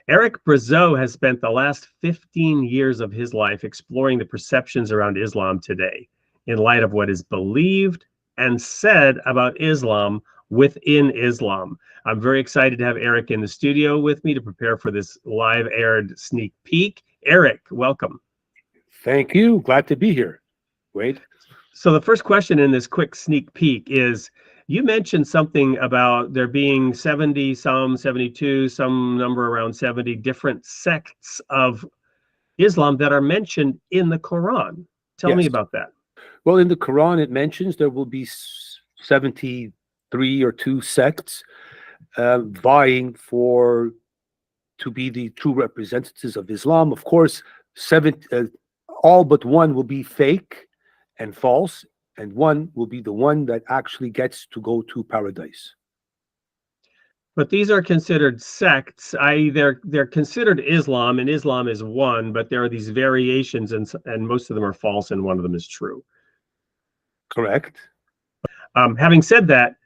Eric Brazau has spent the last 15 years of his life exploring the perceptions around Islam today in light of what is believed and said about Islam within Islam. I'm very excited to have Eric in the studio with me to prepare for this live aired sneak peek. Eric, welcome. Thank you. Glad to be here. Wade. So the first question in this quick sneak peek is, you mentioned something about there being 70, some 72, some number around 70 different sects of Islam that are mentioned in the Quran. Tell me Yes. about that. Well, in the Quran, it mentions there will be 73 or 2 sects vying to be the true representatives of Islam. Of course, all but one will be fake and false, and one will be the one that actually gets to go to paradise. But these are considered sects, i.e. they're considered Islam, and Islam is one, but there are these variations, and most of them are false, and one of them is true. Correct. Having said that,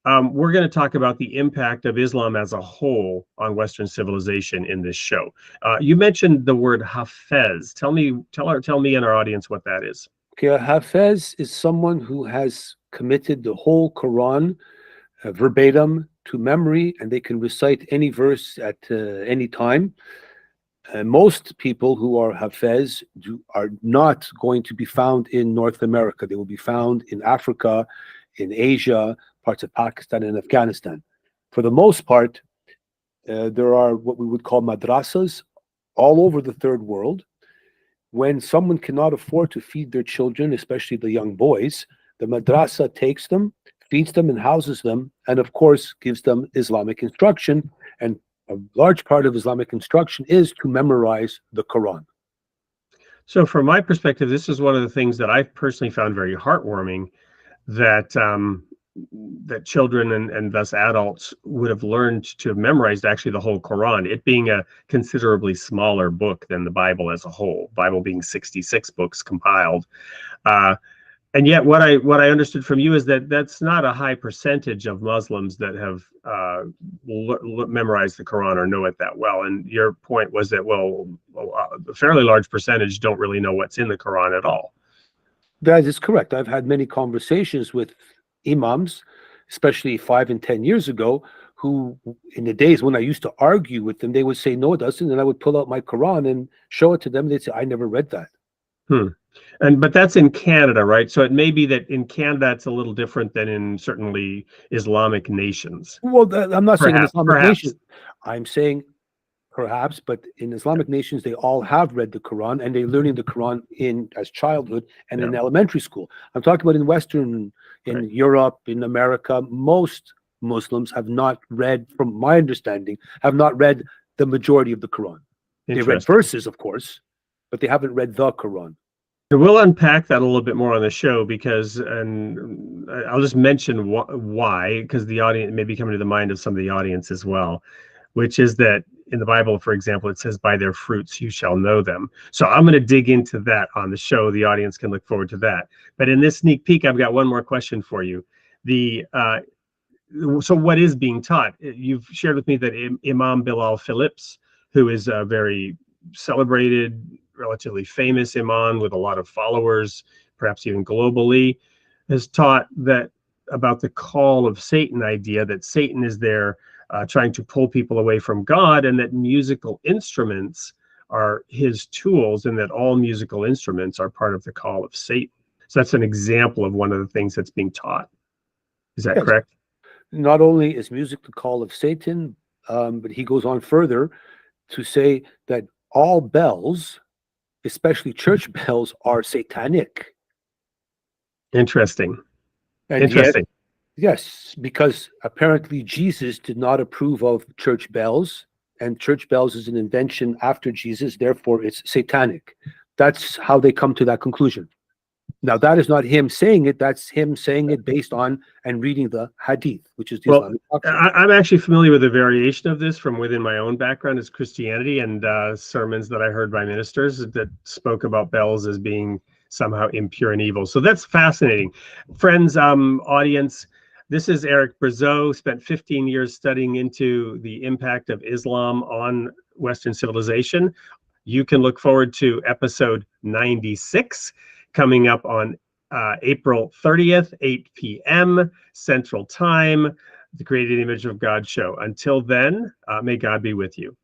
we're going to talk about the impact of Islam as a whole on Western civilization in this show. You mentioned the word Hafez. Tell me and our audience what that is. Okay, a Hafez is someone who has committed the whole Quran verbatim to memory, and they can recite any verse at any time. Most people who are Hafez are not going to be found in North America. They will be found in Africa, in Asia, parts of Pakistan and Afghanistan. For the most part, there are what we would call madrasas all over the third world. When someone cannot afford to feed their children, especially the young boys, the madrasa takes them, feeds them and houses them, and of course gives them Islamic instruction. And a large part of Islamic instruction is to memorize the Quran. So from my perspective, this is one of the things that I've personally found very heartwarming, that that children and thus adults would have learned to have memorized actually the whole Quran, it being a considerably smaller book than the Bible as a whole, Bible being 66 books compiled. And yet what I understood from you is that that's not a high percentage of Muslims that have memorized the Quran or know it that well. And your point was that, a fairly large percentage don't really know what's in the Quran at all. That is correct. I've had many conversations with imams, especially 5 and 10 years ago, who in the days when I used to argue with them, they would say, no, it doesn't. And I would pull out my Quran and show it to them. They'd say, I never read that. But that's in Canada, right? So it may be that in Canada it's a little different than in certainly Islamic nations. Well, I'm not saying in Islamic nations. I'm saying perhaps, but in Islamic nations, they all have read the Quran, and they're learning the Quran as childhood and in elementary school. I'm talking about in Western, in Europe, in America, most Muslims have not read, from my understanding, have not read the majority of the Quran. They read verses, of course, but they haven't read the Quran. We'll unpack that a little bit more on the show, and I'll just mention why, because the audience may be coming to the mind of some of the audience as well, which is that in the Bible, for example, it says, by their fruits you shall know them. So I'm going to dig into that on the show. The audience can look forward to that. But in this sneak peek, I've got one more question for you. So what is being taught? You've shared with me that Imam Bilal Phillips, who is a very celebrated, relatively famous imam with a lot of followers, perhaps even globally, has taught that about the call of Satan idea, that Satan is there trying to pull people away from God, and that musical instruments are his tools, and that all musical instruments are part of the call of Satan. So that's an example of one of the things that's being taught. Is that correct? Not only is music the call of Satan, but he goes on further to say that all bells, especially church bells, are satanic. Interesting. And Interesting. Yes, because apparently Jesus did not approve of church bells, and church bells is an invention after Jesus, therefore it's satanic. That's how they come to that conclusion. Now, that is not him saying it, that's him saying it based on and reading the hadith, which is the Islamic doctrine. I'm actually familiar with a variation of this from within my own background as Christianity, and sermons that I heard by ministers that spoke about bells as being somehow impure and evil. So that's fascinating. Friends, audience, this is Eric Brazau, spent 15 years studying into the impact of Islam on Western civilization. You can look forward to episode 96 coming up on April 30th, 8 p.m. Central Time, the Created Image of God show. Until then, may God be with you.